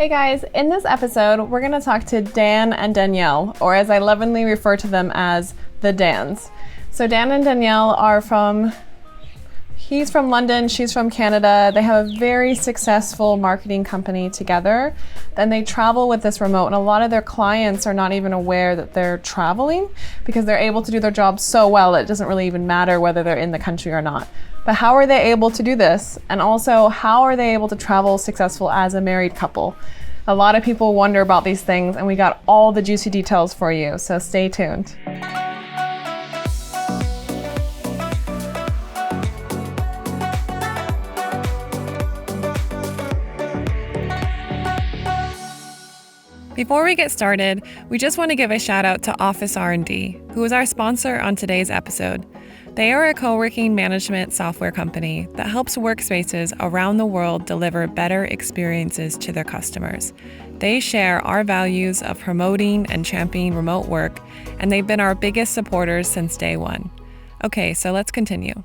Hey guys, in this episode, we're going to talk to Dan and Danielle, or as I lovingly refer to them as the Dans. So Dan and Danielle are he's from London, she's from Canada. They have a very successful marketing company together. Then they travel with this remote, and a lot of their clients are not even aware that they're traveling because they're able to do their job so well it doesn't really even matter whether they're in the country or not. But how are they able to do this? And also, how are they able to travel successful as a married couple? A lot of people wonder about these things, and we got all the juicy details for you, so stay tuned. Before we get started, we just want to give a shout out to Office R&D, who is our sponsor on today's episode. They are a co-working management software company that helps workspaces around the world deliver better experiences to their customers. They share our values of promoting and championing remote work, and they've been our biggest supporters since day one. Okay, so let's continue.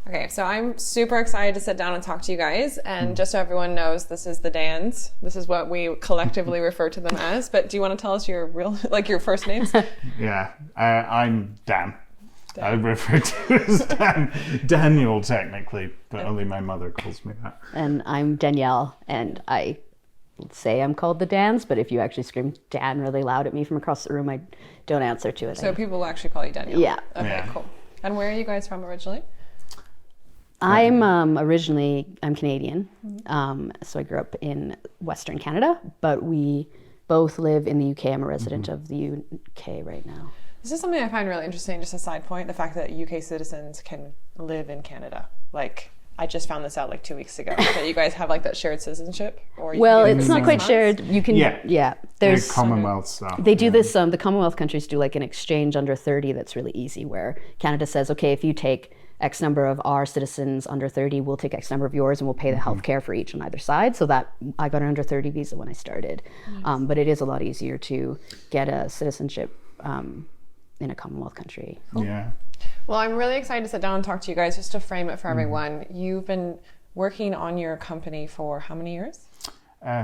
Okay, so I'm super excited to sit down and talk to you guys. And just so everyone knows, this is the Dans. This is what we collectively refer to them as. But do you want to tell us your real, your first names? Yeah, I'm Dan. I refer to as Danielle technically, but only my mother calls me that. And I'm Danielle, and I say I'm called the Dans, but if you actually scream Dan really loud at me from across the room, I don't answer to it. So people will actually call you Danielle? Yeah. Okay, yeah. Cool. And where are you guys from originally? I'm Canadian, so I grew up in Western Canada, but we both live in the UK. I'm a resident of the UK right now. This is something I find really interesting, just a side point, the fact that UK citizens can live in Canada. I just found this out 2 weeks ago, that you guys have that shared citizenship? Or well, it's not quite shared. You can, There's Commonwealth stuff. They do this, the Commonwealth countries do an exchange under 30 that's really easy, where Canada says, okay, if you take X number of our citizens under 30, we'll take X number of yours, and we'll pay the healthcare for each on either side. So that I got an under 30 visa when I started. Nice. But it is a lot easier to get a citizenship in a Commonwealth country. Cool. Yeah. Well, I'm really excited to sit down and talk to you guys, just to frame it for everyone. You've been working on your company for how many years?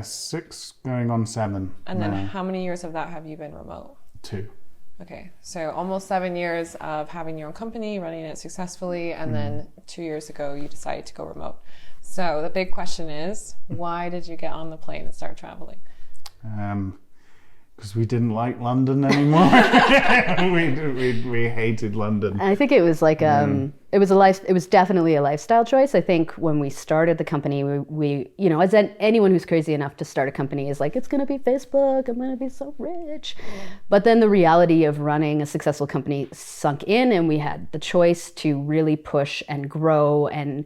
6 going on 7. And then how many years of that have you been remote? 2. Okay, so almost 7 years of having your own company, running it successfully, and then 2 years ago you decided to go remote. So the big question is, why did you get on the plane and start traveling? Because we didn't like London anymore. we hated London. I think it was it was definitely a lifestyle choice. I think when we started the company, we as anyone who's crazy enough to start a company is it's going to be Facebook, I'm going to be so rich. Yeah. But then the reality of running a successful company sunk in, and we had the choice to really push and grow and,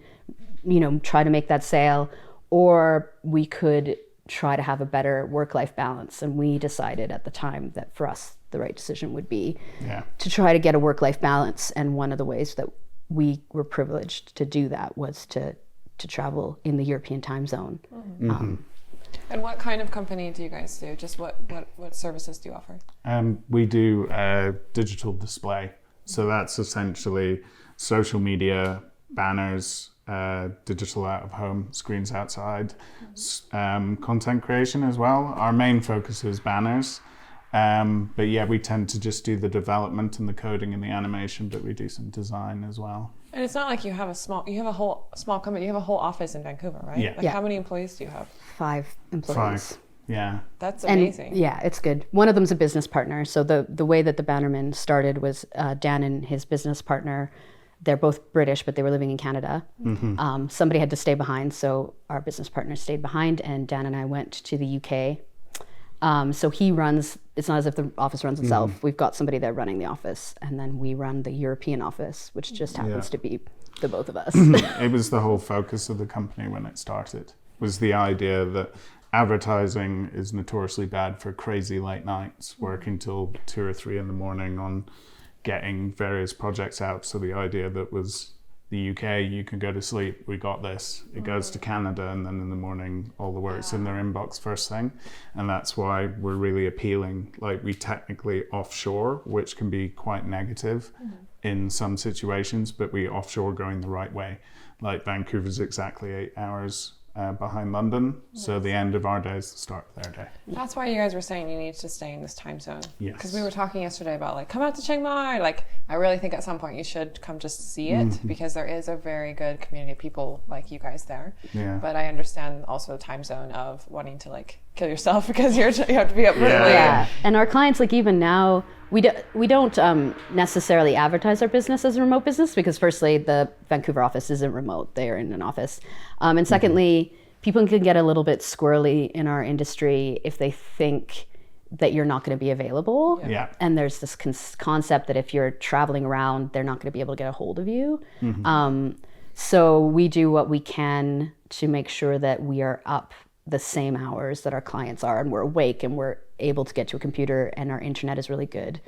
try to make that sale, or we could try to have a better work-life balance. And we decided at the time that for us, the right decision would be to try to get a work-life balance. And one of the ways that we were privileged to do that was to travel in the European time zone. Mm-hmm. And what kind of company do you guys do? Just what services do you offer? We do digital display. So that's essentially social media, banners, digital out of home, screens outside, content creation as well. Our main focus is banners, but we tend to just do the development and the coding and the animation, but we do some design as well. And it's not like you have a whole small company, you have a whole office in Vancouver, right? Yeah. How many employees do you have? 5 employees. 5. Yeah. That's amazing. And, it's good. One of them's a business partner. So the way that the Bannerman started was Dan and his business partner. They're both British, but they were living in Canada. Mm-hmm. Somebody had to stay behind, so our business partner stayed behind, and Dan and I went to the UK. So he runs, it's not as if the office runs itself. Mm-hmm. We've got somebody there running the office, and then we run the European office, which just happens to be the both of us. It was the whole focus of the company when it started, was the idea that advertising is notoriously bad for crazy late nights, working till 2 or 3 in the morning on getting various projects out. So the idea that was the UK, you can go to sleep, we got this. It goes to Canada, and then in the morning, all the work's in their inbox first thing. And that's why we're really appealing. We technically offshore, which can be quite negative in some situations, but we offshore going the right way. Vancouver's exactly 8 hours behind London. So the end of our day is the start of their day. That's why you guys were saying you need to stay in this time zone. Yes. Because we were talking yesterday about like, come out to Chiang Mai. Like, I really think at some point you should come just see it because there is a very good community of people like you guys there. Yeah. But I understand also the time zone of wanting to like kill yourself because you have to be up really late. Yeah, and our clients, like even now, we don't necessarily advertise our business as a remote business because firstly, the Vancouver office isn't remote; they are in an office, and secondly, people can get a little bit squirrely in our industry if they think that you're not going to be available. Yeah. And there's this concept that if you're traveling around, they're not going to be able to get a hold of you. So we do what we can to make sure that we are up the same hours that our clients are, and we're awake and we're able to get to a computer and our internet is really good.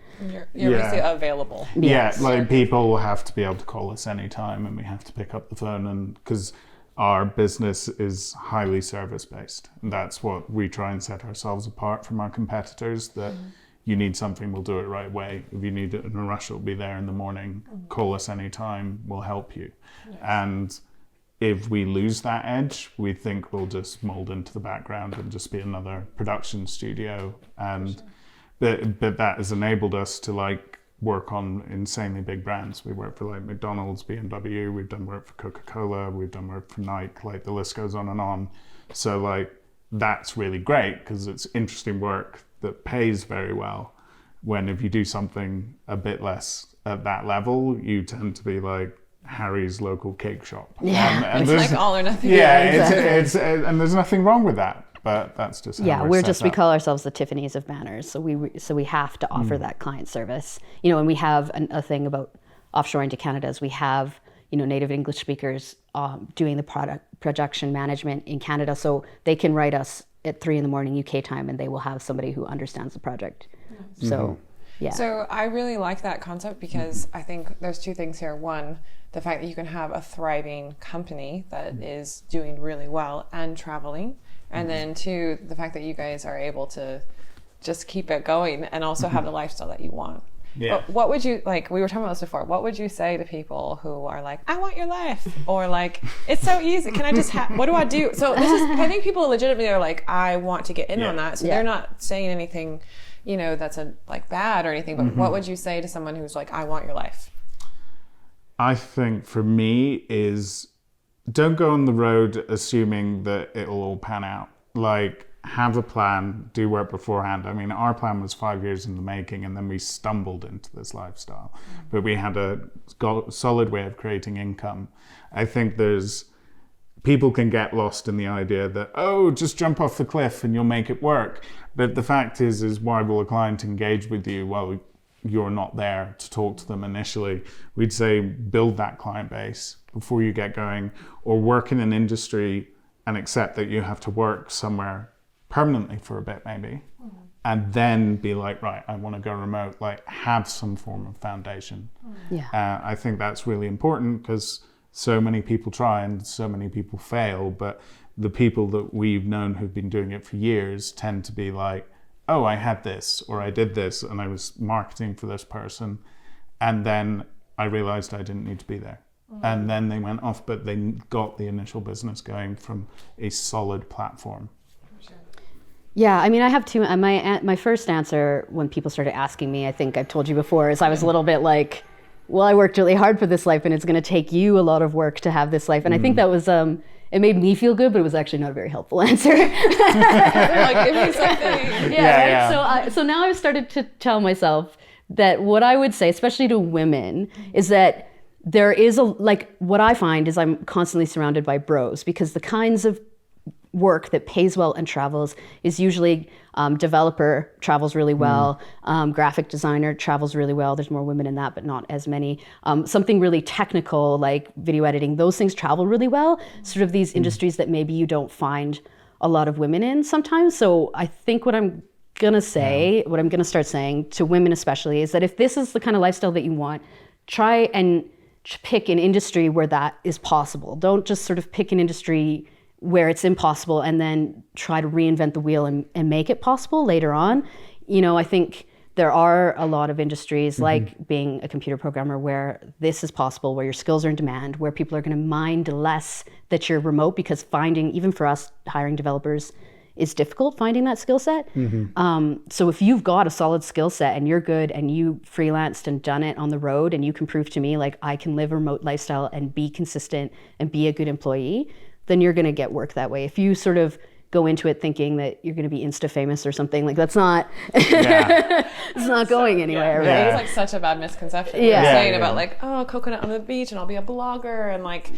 You're basically available. Yes. Yeah, like people have to be able to call us anytime and we have to pick up the phone, and because our business is highly service based, and that's what we try and set ourselves apart from our competitors, that you need something, we'll do it right away. If you need it in a rush, it'll be there in the morning. Call us anytime, we'll help you. And if we lose that edge, we think we'll just mold into the background and just be another production studio. And but that has enabled us to like work on insanely big brands. We work for like McDonald's, BMW, we've done work for Coca-Cola, we've done work for Nike, like the list goes on and on. So like that's really great because it's interesting work that pays very well. When if you do something a bit less at that level, you tend to be like Harry's local cake shop. Yeah. It's like all or nothing. Yeah, it's and there's nothing wrong with that. But that's just how we're set just we up. call ourselves the Tiffany's of manners. So we have to offer that client service. You know, and we have a thing about offshoring to Canada is we have, you know, native English speakers doing the production management in Canada, so they can write us at 3 a.m. UK time, and they will have somebody who understands the project. So yeah. So I really like that concept because I think there's two things here. One, the fact that you can have a thriving company that is doing really well and traveling. And then two, the fact that you guys are able to just keep it going and also have the lifestyle that you want. Yeah. But what would you, like, we were talking about this before, what would you say to people who are like, I want your life? Or like, it's so easy, can I just what do I do? So this is, I think people legitimately are like, I want to get in on that. So they're not saying anything, you know, that's like bad or anything, but what would you say to someone who's like, I want your life? I think for me is don't go on the road assuming that it'll all pan out. Like, have a plan, do work beforehand. I mean, our plan was 5 years in the making, and then we stumbled into this lifestyle. But we had a solid way of creating income. I think people can get lost in the idea that, oh, just jump off the cliff and you'll make it work. But the fact is why will a client engage with you? Well, you're not there to talk to them initially. We'd say build that client base before you get going, or work in an industry and accept that you have to work somewhere permanently for a bit maybe, and then be like, right, I want to go remote, like have some form of foundation. I think that's really important because so many people try and so many people fail, but the people that we've known who've been doing it for years tend to be like, oh, I had this, or I did this, and I was marketing for this person, and then I realized I didn't need to be there. And then they went off, but they got the initial business going from a solid platform. Yeah, I mean, I have two. My first answer when people started asking me, I think I've told you before, is I was a little bit like, well, I worked really hard for this life, and it's going to take you a lot of work to have this life. And I think that was, it made me feel good, but it was actually not a very helpful answer. Like, give me something. Yeah. So now I've started to tell myself that what I would say, especially to women, is that there is what I find is I'm constantly surrounded by bros, because the kinds of work that pays well and travels is usually developer travels really well, graphic designer travels really well. There's more women in that, but not as many. Something really technical like video editing, those things travel really well. Sort of these industries that maybe you don't find a lot of women in sometimes. So I think what I'm gonna say, what I'm gonna start saying to women especially, is that if this is the kind of lifestyle that you want, try and pick an industry where that is possible. Don't just sort of pick an industry where it's impossible and then try to reinvent the wheel and make it possible later on. You know, I think there are a lot of industries like being a computer programmer where this is possible, where your skills are in demand, where people are going to mind less that you're remote, because finding, even for us, hiring developers is difficult, finding that skill set. So if you've got a solid skill set and you're good and you freelanced and done it on the road and you can prove to me like I can live a remote lifestyle and be consistent and be a good employee, then you're going to get work that way. If you sort of go into it thinking that you're going to be Insta famous or something, like that's not, it's not going anywhere, right? It's like such a bad misconception. Yeah. You're saying about like, oh, coconut on the beach and I'll be a blogger and like,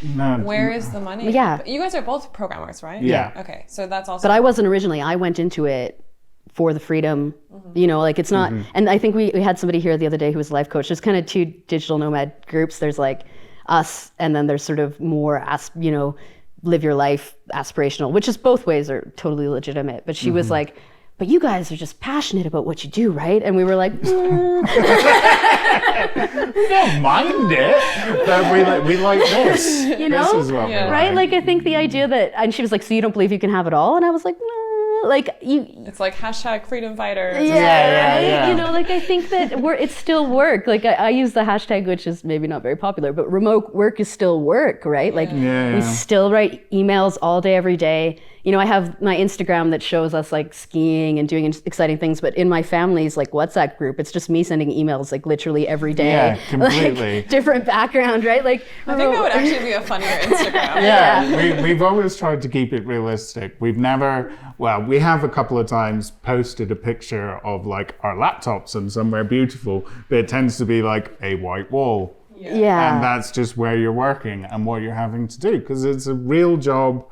where is the money? Yeah. But you guys are both programmers, right? Yeah. Okay, so that's also. But I wasn't originally. I went into it for the freedom, you know, like it's not, and I think we had somebody here the other day who was a life coach. There's kind of two digital nomad groups. There's like us, and then there's sort of more, you know, live your life aspirational, which is both ways are totally legitimate. But she was like, but you guys are just passionate about what you do, right? And we were like, We don't mind it, but we like this. You know? This is what we right? like. Like I think the idea that, and she was like, so you don't believe you can have it all? And I was like, no. Like you, it's like hashtag freedom fighters. yeah. You know, like I think that it's still work. Like I use the hashtag, which is maybe not very popular, but remote work is still work, right? Like we still write emails all day, every day. You know, I have my Instagram that shows us like skiing and doing exciting things, but in my family's like WhatsApp group, it's just me sending emails like literally every day. Yeah, completely. Like, different background, right? Like I think that would actually be a funnier Instagram. We've always tried to keep it realistic. We've never, well, we have a couple of times posted a picture of like our laptops and somewhere beautiful, but it tends to be like a white wall. Yeah. And that's just where you're working and what you're having to do, because it's a real job.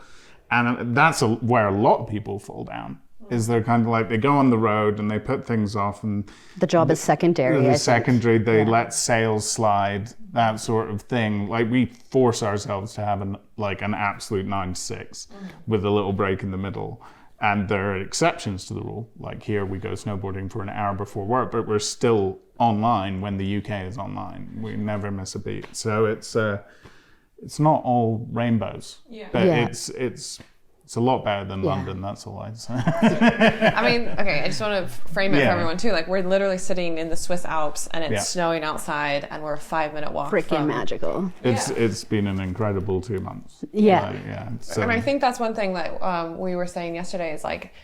And that's where a lot of people fall down, is they're kind of like, they go on the road and they put things off, and the job is secondary. They let sales slide, that sort of thing. Like we force ourselves to have an absolute 9 to 6 with a little break in the middle. And there are exceptions to the rule. Like here we go snowboarding for an hour before work, but we're still online when the UK is online. We never miss a beat. So it's not all rainbows, but it's a lot better than London. That's all I'd say. I mean, okay, I just want to frame it for everyone too. Like we're literally sitting in the Swiss Alps and it's snowing outside, and we're a 5-minute walk. Freaking magical. It's been an incredible 2 months. So, and I think that's one thing that we were saying yesterday is like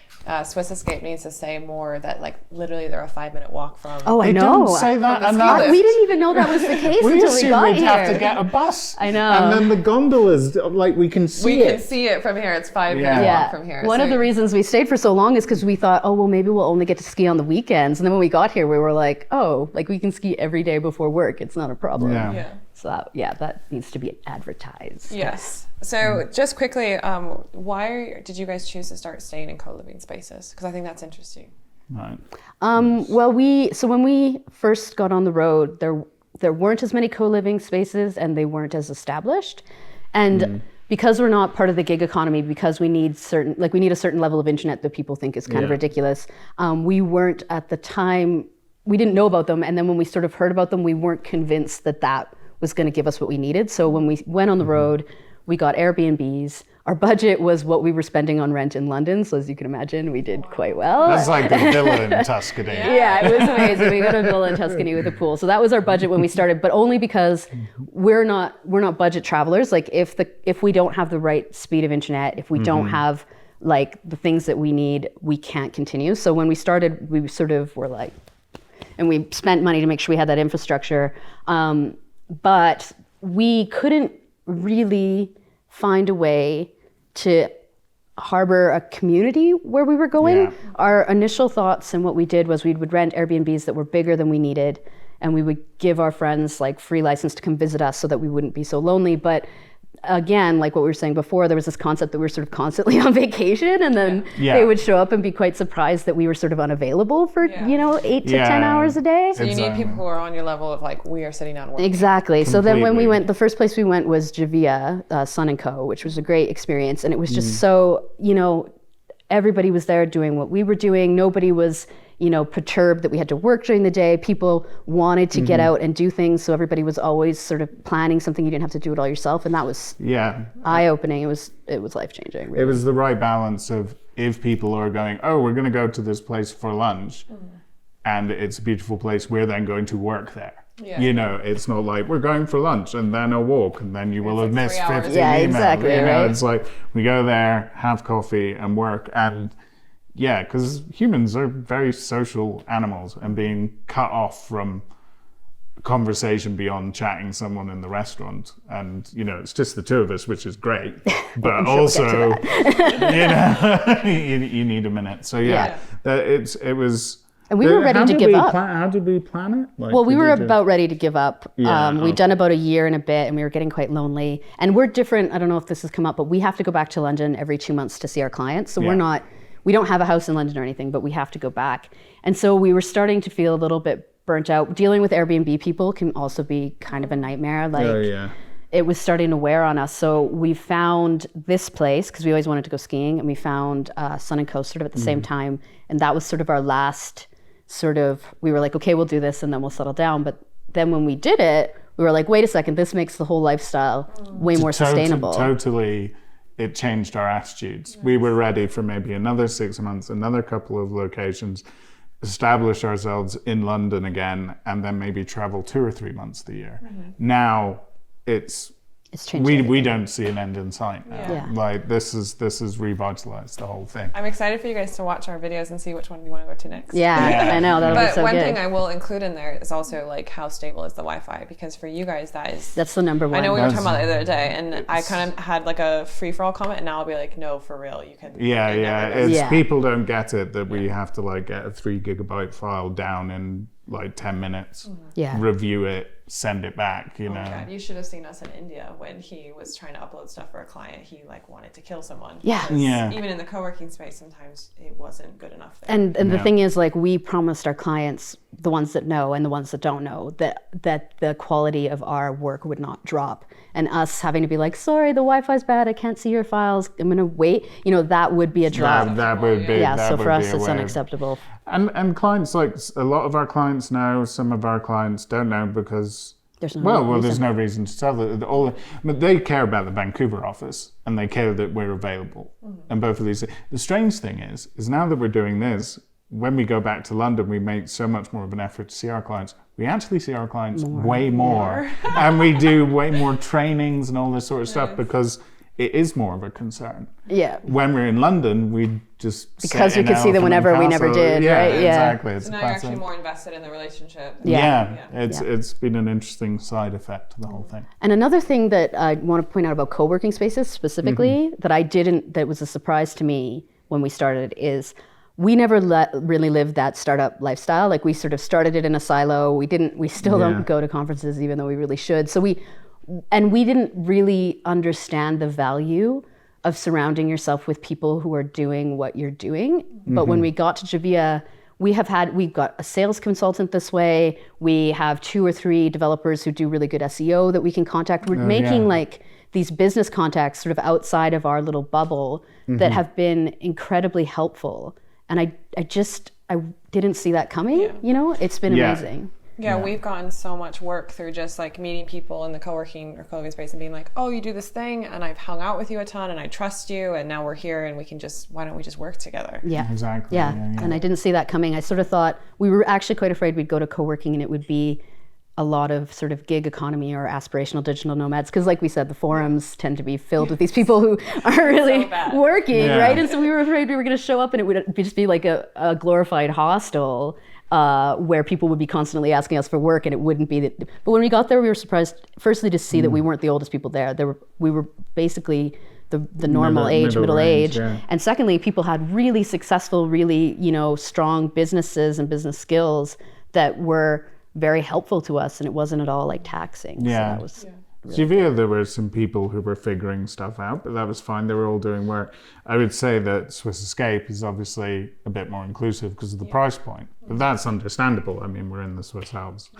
Swiss Escape needs to say more that like literally they're a 5-minute walk from. Oh, I They know. don't say that We enough. didn't even know that was the case We until we assumed got we'd here. have to get a bus. I know. And then the gondolas, like we can see We it. can see it from here. It's 5-minute walk from here. One So of the reasons we stayed for so long is because we thought, oh, well, maybe we'll only get to ski on the weekends. And then when we got here, we were like, oh, like we can ski every day before work. It's not a problem. Yeah. So that needs to be advertised. Yes. So just quickly, why did you guys choose to start staying in co-living spaces? Because I think that's interesting. Right. Well, when we first got on the road, there weren't as many co-living spaces and they weren't as established. And because we're not part of the gig economy, because we need a certain level of internet that people think is kind of ridiculous, we weren't at the time, we didn't know about them. And then when we sort of heard about them, we weren't convinced that was going to give us what we needed. So when we went on the road, we got Airbnbs. Our budget was what we were spending on rent in London. So as you can imagine, we did quite well. That's like the villa in Tuscany. Yeah, it was amazing. We got a villa in Tuscany with a pool. So that was our budget when we started, but only because we're not budget travelers. Like if we don't have the right speed of internet, if we don't have like the things that we need, we can't continue. So when we started, we sort of were like, and we spent money to make sure we had that infrastructure. But we couldn't really find a way to harbor a community where we were going. Yeah. Our initial thoughts and what we did was we would rent Airbnbs that were bigger than we needed, and we would give our friends like free license to come visit us so that we wouldn't be so lonely. But again, like what we were saying before, there was this concept that we were sort of constantly on vacation, and then they would show up and be quite surprised that we were sort of unavailable for 8 to 10 hours a day. So you need people who are on your level of like, we are sitting down working. Exactly. So then when we went, the first place we went was Javia, Sun & Co., which was a great experience. And it was just so, everybody was there doing what we were doing. Nobody was, perturbed that we had to work during the day. People wanted to get out and do things. So everybody was always sort of planning something. You didn't have to do it all yourself. And that was eye-opening. It was life-changing. Really. It was the right balance of, if people are going, oh, we're going to go to this place for lunch, and it's a beautiful place, we're then going to work there. Yeah. You know, it's not like we're going for lunch and then a walk and then you will have like missed 3 hours. 15 Yeah, emails. exactly, You know, right? it's like we go there, have coffee and work. And yeah, because humans are very social animals, and being cut off from conversation beyond chatting someone in the restaurant, and you know, it's just the two of us, which is great, but also you know, you need a minute. So yeah, it was. And we were ready to give up. How did we plan it? Like, Well, we were about ready to give up. Yeah, We'd done about a year and a bit, and we were getting quite lonely. And we're different. I don't know if this has come up, but we have to go back to London every 2 months to see our clients. So we don't have a house in London or anything, but we have to go back. And so we were starting to feel a little bit burnt out. Dealing with Airbnb people can also be kind of a nightmare. Like, it was starting to wear on us. So we found this place, because we always wanted to go skiing, and we found Sun and Coast sort of at the same time. And that was sort of our last we were like, okay, we'll do this and then we'll settle down. But then when we did it, we were like, wait a second, this makes the whole lifestyle way more sustainable. Totally, it changed our attitudes. We were ready for maybe another 6 months, another couple of locations, establish ourselves in London again, and then maybe travel 2 or 3 months of the year. Now it's changed. We don't see an end in sight now. Yeah. Like this has revitalized the whole thing. I'm excited for you guys to watch our videos and see which one you want to go to next. Yeah, I know, that'll be But so one good. thing I will include in there is also like how stable is the Wi-Fi, because for you guys that's the number one. I know we were talking about it the other day, and I kind of had like a free-for-all comment, and now I'll be like, no, for real, you can. It's people don't get it that we have to like get a 3 gigabyte file down in like 10 minutes, review it, send it back, you know. God, you should have seen us in India when he was trying to upload stuff for a client. He like wanted to kill someone. Yeah. Because Yeah. even in the co-working space, sometimes it wasn't good enough there. And the thing is, like, we promised our clients, the ones that know and the ones that don't know, that the quality of our work would not drop. And us having to be like, sorry, the Wi-Fi's bad, I can't see your files, I'm gonna wait, you know, that would be a drop. That would be So for us, be a it's way of- unacceptable. And clients, like a lot of our clients know, some of our clients don't know because There's no there's no reason to tell it. But they care about the Vancouver office, and they care that we're available. And both of these. The strange thing is now that we're doing this, when we go back to London, we make so much more of an effort to see our clients. We actually see our clients way more, and we do way more trainings and all this sort of stuff because it is more of a concern. Yeah. When we're in London, we just Because sit we in could see them Elephant whenever and we never Castle. did, right? Yeah. Exactly. It's so now a you're classic. actually more invested in the relationship. It's been an interesting side effect to the whole thing. And another thing that I want to point out about co-working spaces specifically that was a surprise to me when we started is we never really lived that startup lifestyle. Like, we sort of started it in a silo. We still don't go to conferences even though we really should. So we didn't really understand the value of surrounding yourself with people who are doing what you're doing. But when we got to Javia, we've got a sales consultant this way. We have 2 or 3 developers who do really good SEO that we can contact. We're making like these business contacts sort of outside of our little bubble that have been incredibly helpful. And I didn't see that coming, you know? It's been amazing. Yeah, we've gotten so much work through just like meeting people in the co-working or co-living space and being like, oh, you do this thing and I've hung out with you a ton and I trust you and now we're here and why don't we just work together? Yeah. Exactly. Yeah. And I didn't see that coming. I sort of thought, we were actually quite afraid we'd go to co-working and it would be a lot of sort of gig economy or aspirational digital nomads. Because like we said, the forums tend to be filled with these people who are really working, right? And so we were afraid we were going to show up and it would just be like a glorified hostel where people would be constantly asking us for work, and it wouldn't be that. But when we got there, we were surprised, firstly, to see that we weren't the oldest people there. We were basically the normal age, middle age. And secondly, people had really successful, really, strong businesses and business skills that were very helpful to us, and it wasn't at all like taxing. Yeah. So that was Javia, there were some people who were figuring stuff out, but that was fine. They were all doing work. I would say that Swiss Escape is obviously a bit more inclusive because of the price point, but that's understandable. I mean, we're in the Swiss Alps.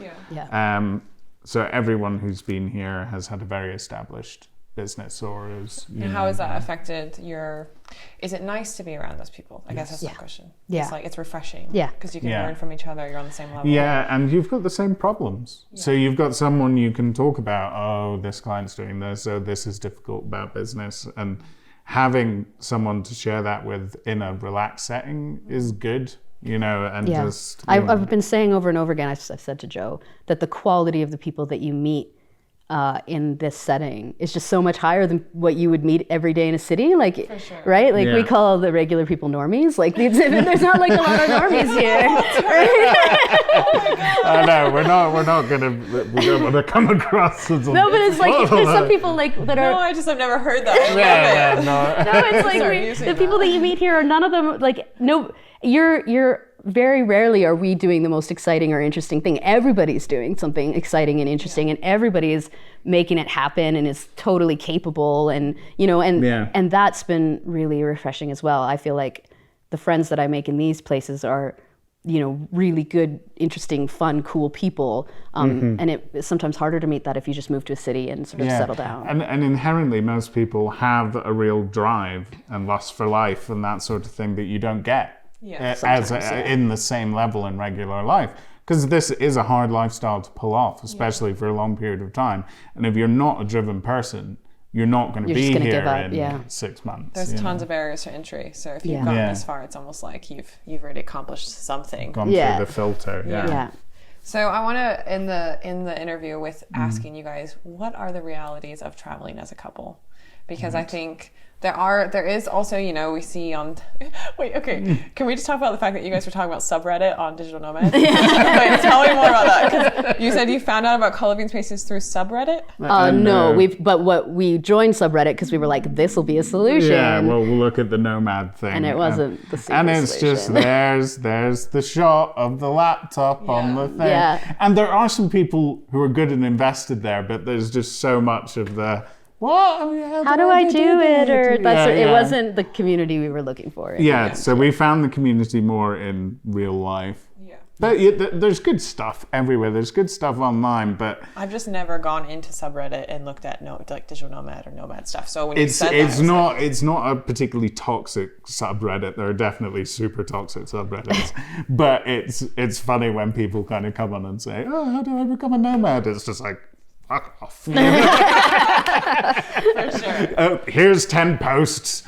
So everyone who's been here has had a very established business or is... And how has that affected is it nice to be around those people? I guess that's the question. Yeah. It's like, it's refreshing. Yeah. Because you can learn from each other, you're on the same level. Yeah, and you've got the same problems. So you've got someone you can talk about, oh, this client's doing this, oh, this is difficult about business. And having someone to share that with in a relaxed setting is good. and just... I've been saying over and over again, I've said to Joe, that the quality of the people that you meet in this setting is just so much higher than what you would meet every day in a city, like, For sure. right? Like we call the regular people normies. Like there's not like a lot of normies here. I know we're not gonna come across as No, but it's like there's some people like that are. No, I've never heard that. No, it's like Start using the people that you meet here are none of them like no. You're very rarely are we doing the most exciting or interesting thing. Everybody's doing something exciting and interesting, and everybody is making it happen and is totally capable, and and that's been really refreshing as well. I feel like the friends that I make in these places are, really good, interesting, fun, cool people, and it's sometimes harder to meet that if you just move to a city and sort of settle down. And inherently, most people have a real drive and lust for life and that sort of thing that you don't get. In the same level in regular life, because this is a hard lifestyle to pull off, especially for a long period of time. And if you're not a driven person, you're not going to be here in 6 months. There's tons of barriers to entry. So if you've gotten this far, it's almost like you've already accomplished something. Gone through the filter. Yeah. So I want to end the interview with asking you guys, what are the realities of traveling as a couple? Because I think there is also, we see on, wait, okay, can we just talk about the fact that you guys were talking about subreddit on Digital Nomad? Wait, tell me more about that, because you said you found out about co-living spaces through subreddit? No, we joined subreddit because we were like, this will be a solution. Yeah, well, we'll look at the Nomad thing. And it wasn't the super And it's solution. just, there's the shot of the laptop on the thing. Yeah. And there are some people who are good and invested there, but there's just so much of the, what? I mean, how do I do it? Or it wasn't the community we were looking for. So we found the community more in real life. Yeah. But there's good stuff everywhere. There's good stuff online, but I've just never gone into subreddit and looked at like Digital Nomad or Nomad stuff. So when it's not a particularly toxic subreddit. There are definitely super toxic subreddits, but it's funny when people kind of come on and say, "Oh, how do I become a nomad?" It's just like, fuck off. For sure. Oh, here's 10 posts.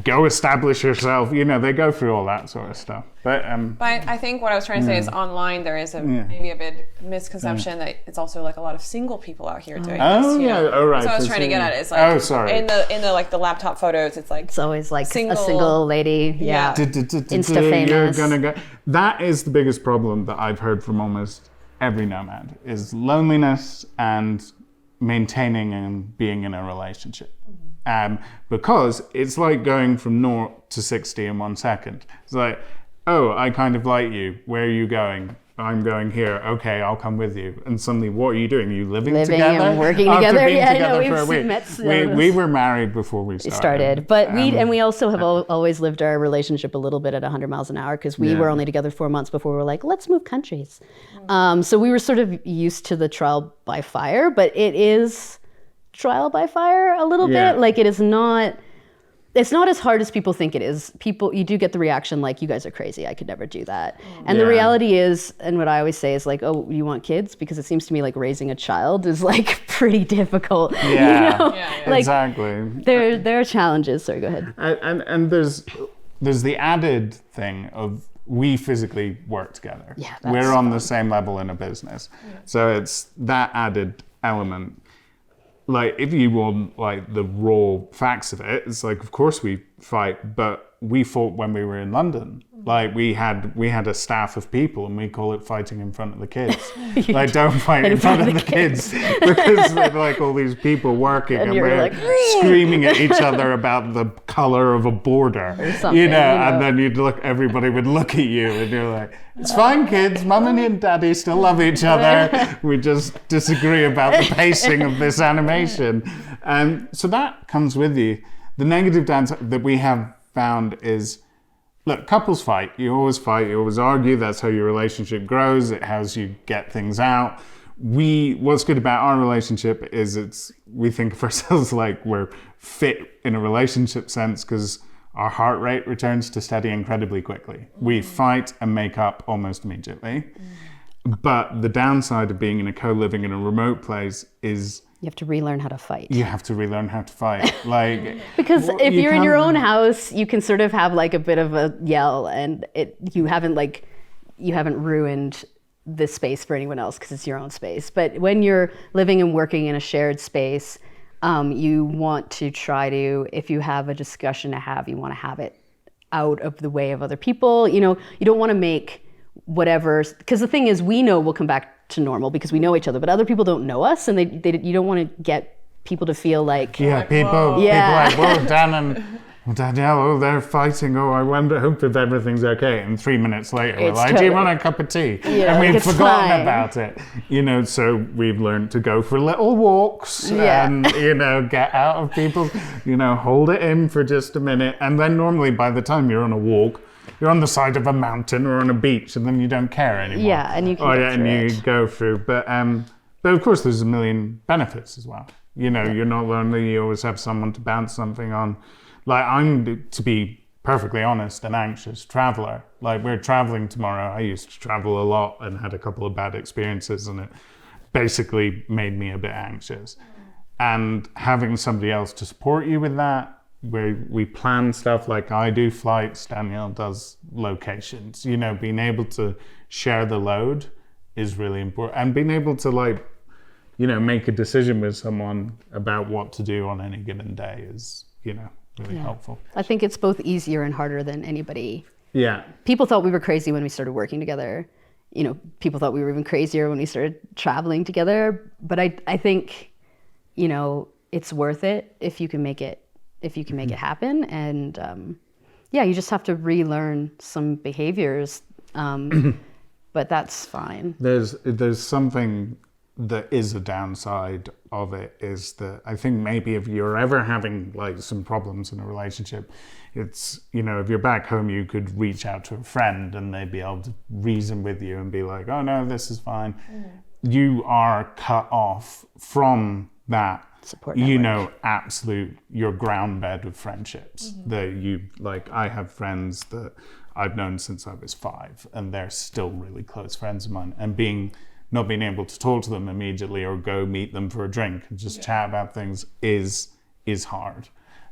Go establish yourself. They go through all that sort of stuff. But I think what I was trying to say is online there is maybe a bit misconception that it's also like a lot of single people out here doing this. Oh, right. So I was trying to get at it. It's like, sorry. In the like the laptop photos, it's always like single, a single lady. Yeah. Insta famous. You're gonna go. That is the biggest problem that I've heard from almost every nomad is loneliness and maintaining and being in a relationship. Because it's like going from 0 to 60 in 1 second. It's like, oh, I kind of like you. Where are you going? I'm going here. Okay, I'll come with you. And suddenly, what are you doing? Are you living together? And working After together. being together for a we've week. met. We were married before we started. But we also have always lived our relationship a little bit at 100 miles an hour because we were only together 4 months before we were like, let's move countries. So we were sort of used to the trial by fire, but it is trial by fire a little bit. Like it's not as hard as people think it is. You do get the reaction like, you guys are crazy. I could never do that. And the reality is, and what I always say is like, oh, you want kids? Because it seems to me like raising a child is like pretty difficult. Like, exactly. There are challenges. Sorry, go ahead. And there's the added thing of we physically work together. Yeah, we're on the same level in a business. So it's that added element. Like, if you want, like, the raw facts of it, it's like, of course we fight, but we fought when we were in London. Like, we had a staff of people, and we call it fighting in front of the kids. Like, don't fight in front of the kids. Because they're, like, all these people working, and we're like, screaming at each other about the color of a border. And then everybody would look at you, and you're like, it's fine, kids. Mum and daddy still love each other. We just disagree about the pacing of this animation. And so that comes with you. The negative downside that we have found is, look, couples fight. You always argue. That's how your relationship grows. It's how you get things out. What's good about our relationship is we think of ourselves like we're fit in a relationship sense because our heart rate returns to steady incredibly quickly. We fight and make up almost immediately. But the downside of being in a co-living in a remote place is You have to relearn how to fight. You have to relearn how to fight. Like, Because if you're in your can't- own house, you can sort of have like a bit of a yell, and you haven't ruined the space for anyone else because it's your own space. But when you're living and working in a shared space, you want to try to, if you have a discussion to have, you want to have it out of the way of other people. You know, you don't want to make whatever, because the thing is, we know we'll come back to normal because we know each other, but other people don't know us, and you don't want to get people to feel like people like, well, Dan and Danielle, oh, they're fighting. Oh, I hope if everything's okay. And 3 minutes later, we're like, do you want a cup of tea? Yeah, and we've it's forgotten fine. about it. You know, so we've learned to go for little walks and, you know, get out of people, you know, hold it in for just a minute. And then normally by the time you're on a walk, you're on the side of a mountain or on a beach, and then you don't care anymore. Yeah, and you can get through and you it. go through. But of course, there's a million benefits as well. You know, you're not lonely. You always have someone to bounce something on. Like, I'm, to be perfectly honest, an anxious traveler. Like, we're traveling tomorrow. I used to travel a lot and had a couple of bad experiences, and it basically made me a bit anxious. And having somebody else to support you with that, where we plan stuff, like I do flights, Danielle does locations, you know, being able to share the load is really important, and being able to, like, you know, make a decision with someone about what to do on any given day is, you know, really helpful. I think it's both easier and harder than anybody. Yeah. People thought we were crazy when we started working together. You know, people thought we were even crazier when we started traveling together. But I think, you know, it's worth it if you can make it happen. And you just have to relearn some behaviors. But that's fine. There's something that is a downside of it, is that I think maybe if you're ever having like some problems in a relationship, it's, you know, if you're back home, you could reach out to a friend and they'd be able to reason with you and be like, oh no, this is fine. You are cut off from that Support you network. know, your ground bed of friendships that you, like, I have friends that I've known since I was 5 and they're still really close friends of mine, and not being able to talk to them immediately or go meet them for a drink and just chat about things is hard.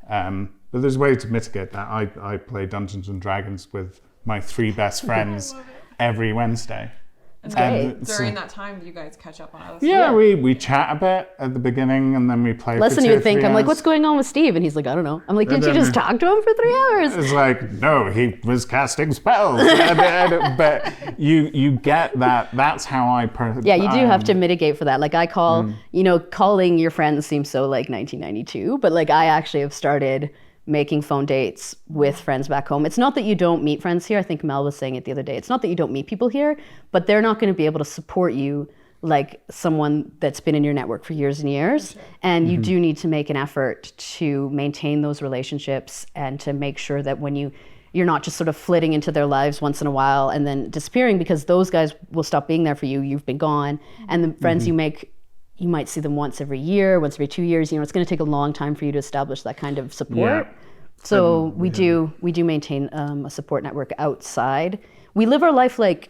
But there's ways to mitigate that. I play Dungeons and Dragons with my 3 best friends every Wednesday. great. During that time, do you guys catch up on other stuff? Yeah, we chat a bit at the beginning and then we play Less for than 2 you or would think. 3 I'm like, hours. what's going on with Steve? And he's like, I don't know. I'm like, didn't you just talk to him for 3 hours? It's like, no, he was casting spells. But you get that. That's how I... Yeah, you do have to mitigate for that. Like I call, you know, calling your friends seems so like 1992, but like I actually have started making phone dates with friends back home. It's not that you don't meet friends here. I think Mel was saying it the other day. It's not that you don't meet people here, but they're not going to be able to support you like someone that's been in your network for years and years. And you do need to make an effort to maintain those relationships and to make sure that when you're not just sort of flitting into their lives once in a while and then disappearing, because those guys will stop being there for you. You've been gone. And the friends you make, you might see them once every year, once every 2 years. You know, it's going to take a long time for you to establish that kind of support. Yeah. So we do maintain a support network outside. We live our life like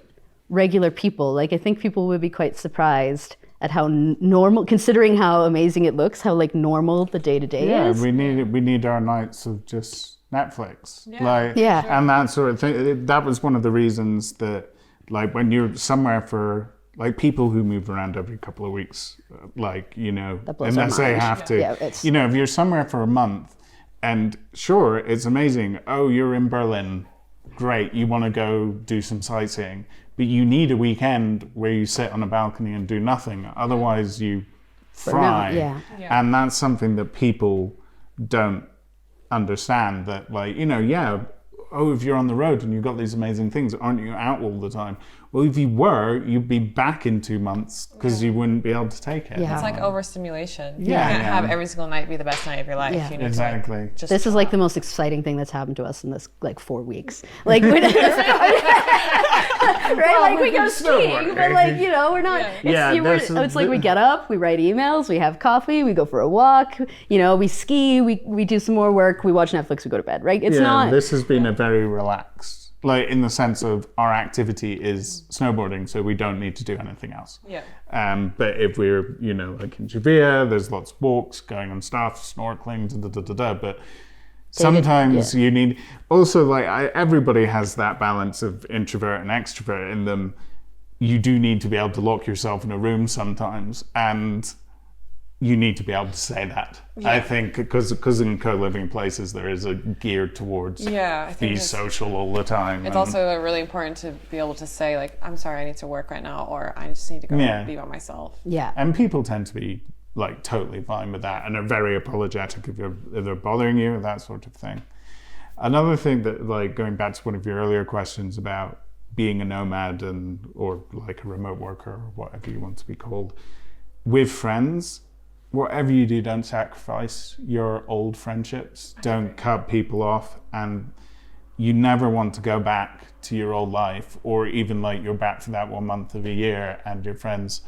regular people. Like I think people would be quite surprised at how normal, considering how amazing it looks, how like normal the day to day is. we need our nights of just Netflix. Yeah. And that sort of thing. That was one of the reasons that, like, when you're somewhere for, like, people who move around every couple of weeks, like, you know, blows our unless they mind. have to, Yeah, it's- you know, if you're somewhere for a month and sure, it's amazing. Oh, you're in Berlin. Great. You want to go do some sightseeing, but you need a weekend where you sit on a balcony and do nothing. Otherwise you fry. yeah. And that's something that people don't understand, that, like, you know, oh, if you're on the road and you've got these amazing things, aren't you out all the time? Well, if you were, you'd be back in 2 months because you wouldn't be able to take it. Yeah. It's like overstimulation. Yeah, You can't yeah. have every single night be the best night of your life. Yeah. You need Exactly. to, like, just This is like the most exciting thing that's happened to us in this like 4 weeks. Like, right? Like we go skiing, but like, you know, we're not. Yeah, It's like we get up, we write emails, we have coffee, we go for a walk. You know, we ski, we do some more work, we watch Netflix, we go to bed. Right? It's not. This has been a very relaxed Like in the sense of our activity is snowboarding, so we don't need to do anything else. Yeah. But if we're, like in Juvia, there's lots of walks, going on stuff, snorkeling, but sometimes you need, also like everybody has that balance of introvert and extrovert in them. You do need to be able to lock yourself in a room sometimes, and you need to be able to say that. Yeah. I think because in co-living places there is a geared towards be social all the time. It's also really important to be able to say like, I'm sorry, I need to work right now, or I just need to go be by myself. Yeah. And people tend to be like totally fine with that and are very apologetic if they're bothering you, that sort of thing. Another thing that, like, going back to one of your earlier questions about being a nomad or like a remote worker or whatever you want to be called, with friends, whatever you do, don't sacrifice your old friendships. Don't cut people off, and you never want to go back to your old life, or even like you're back for that 1 month of a year and your friends,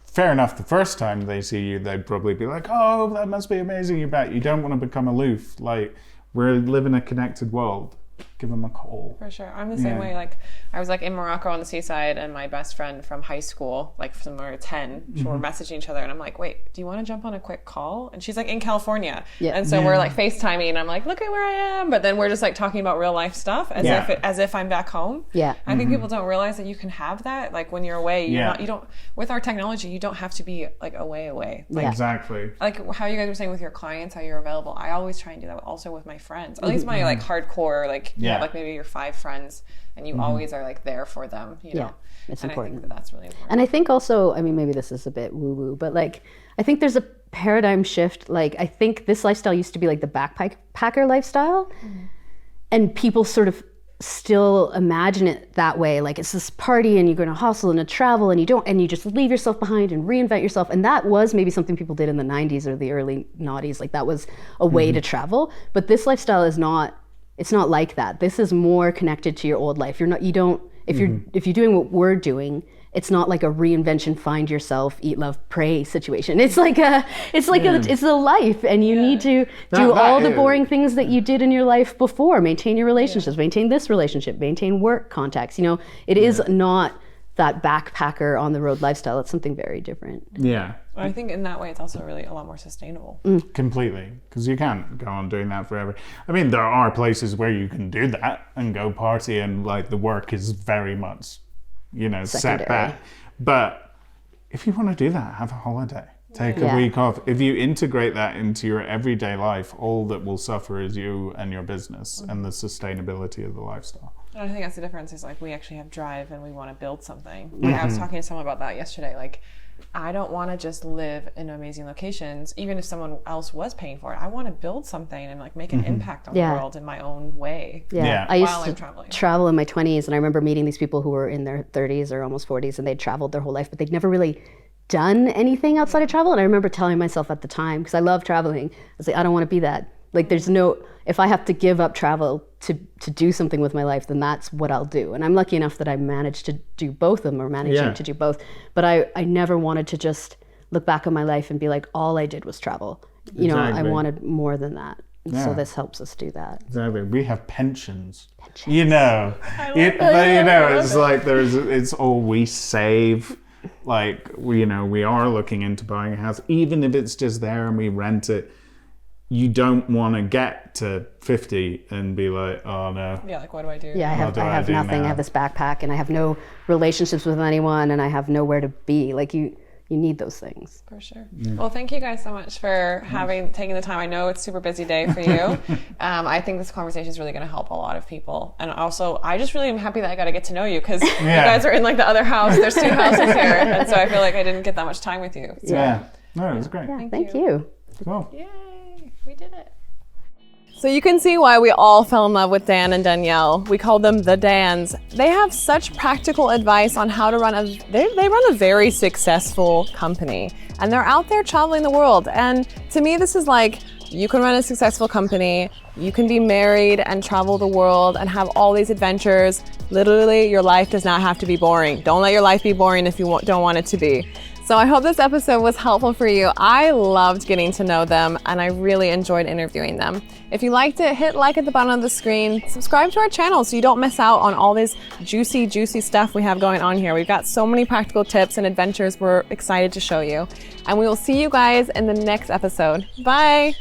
fair enough, the first time they see you, they'd probably be like, oh, that must be amazing, you're back. You don't want to become aloof. Like, we live in a connected world. Give them a call. For sure. I'm the same way. Like, I was like in Morocco on the seaside, and my best friend from high school, like from we were 10, so we're messaging each other, and I'm like, wait, do you want to jump on a quick call? And she's like in California. Yeah. And so we're like FaceTiming, and I'm like, look at where I am. But then we're just like talking about real life stuff as if I'm back home. Yeah. I think people don't realize that you can have that. Like when you're away, you don't, with our technology, you don't have to be like away. Like, exactly. Like how you guys were saying with your clients, how you're available. I always try and do that also with my friends. At least my like hardcore, like you have like maybe your 5 friends, and you always are like there for them, you know. It's and important. I think that's really important. And I think also, I mean, maybe this is a bit woo-woo, but like, I think there's a paradigm shift. Like, I think this lifestyle used to be like the backpacker lifestyle, and people sort of still imagine it that way. Like, it's this party, and you're going to hustle and to travel, and you just leave yourself behind and reinvent yourself. And that was maybe something people did in the 90s or the early noughties. Like, that was a way to travel. But this lifestyle is not. It's not like that. This is more connected to your old life. If you're doing what we're doing, it's not like a reinvention, find yourself, eat, love, pray situation. It's a life, and you need to do all the boring things that you did in your life before. Maintain your relationships, maintain this relationship, maintain work contacts. It is not that backpacker on the road lifestyle. It's something very different. Yeah. I think in that way it's also really a lot more sustainable. Completely, because you can't go on doing that forever. I mean, there are places where you can do that and go party, and like the work is very much, set back. But if you want to do that, have a holiday. Take a week off. If you integrate that into your everyday life, all that will suffer is you and your business and the sustainability of the lifestyle. And I think that's the difference, is like we actually have drive and we want to build something. Like I was talking to someone about that yesterday. Like, I don't want to just live in amazing locations, even if someone else was paying for it. I want to build something and like make an impact on the world in my own way. I used to travel in my 20s, and I remember meeting these people who were in their 30s or almost 40s, and they'd traveled their whole life, but they'd never really done anything outside of travel. And I remember telling myself at the time, because I love traveling, I was like, I don't want to be that. Like, if I have to give up travel to do something with my life, then that's what I'll do. And I'm lucky enough that I managed to do both of them, or managing to do both. But I never wanted to just look back on my life and be like, all I did was travel. I wanted more than that. So this helps us do that. Exactly. We have pensions. It's like it's all we save. Like, we are looking into buying a house, even if it's just there and we rent it. You don't want to get to 50 and be like, oh no. Yeah, like, what do I do? Yeah, I have nothing. I have this backpack, and I have no relationships with anyone, and I have nowhere to be. Like, you need those things. For sure. Well, thank you guys so much for taking the time. I know it's a super busy day for you. I think this conversation is really going to help a lot of people. And also, I just really am happy that I got to get to know you, because you guys are in like the other house. There's 2 houses here. And so I feel like I didn't get that much time with you. So. Yeah. No, it was great. Yeah, thank you. Cool. Yay. We did it. So you can see why we all fell in love with Dan and Danielle. We call them the Dans. They have such practical advice on how to run they run a very successful company, and they're out there traveling the world. And to me, this is like, you can run a successful company, you can be married and travel the world and have all these adventures. Literally, your life does not have to be boring. Don't let your life be boring if you don't want it to be. So I hope this episode was helpful for you. I loved getting to know them and I really enjoyed interviewing them. If you liked it, hit like at the bottom of the screen. Subscribe to our channel so you don't miss out on all this juicy stuff we have going on here. We've got so many practical tips and adventures we're excited to show you. And we will see you guys in the next episode. Bye.